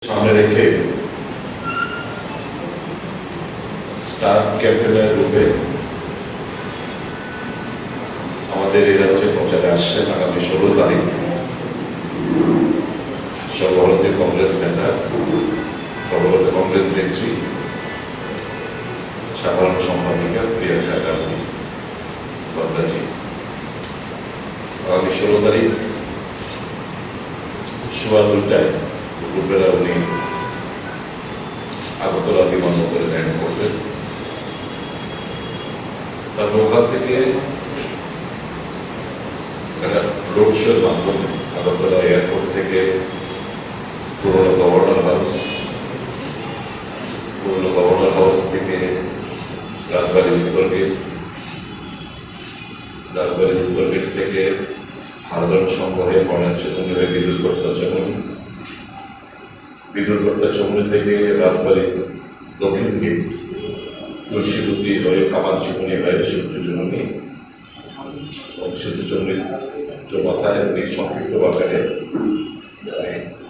সামনে রেখে স্টার ক্যাপ্টেনের রূপে আমাদের এই রাজ্যে প্রচারে আসছেন আগামী 16 তারিখ সর্বভারতীয় কংগ্রেস নেতা, সর্বভারতীয় কংগ্রেস নেত্রী, সাধারণ সম্পাদিকা প্রিয়াঙ্কা গান্ধী বাদ্রাজি। আগামী 16 তারিখ সোয়া 2টায় দুপুরবেলা উনি আগরতলা বিমানবন্দরে ল্যান্ড করবেন। তারপর ওখান থেকে একটা রোড শোর মাধ্যমে আগরতলা এয়ারপোর্ট থেকে পুরোনো গভর্নর হাউস থেকে রাজবাড়ি উত্তর গেট থেকে হালদন সংঘ হয়ে বর্ণাঢ্য সেতু হয়ে বিদুরগড়টা চমড়ি থেকে রাজবাড়ি দক্ষিণ গেট, তুলসীবতী হয়ে কামান চিকুনি হয়ে সূর্যচরণী এবং সূর্যচরণীর চৌমাথায় সংক্ষিপ্ত আকারে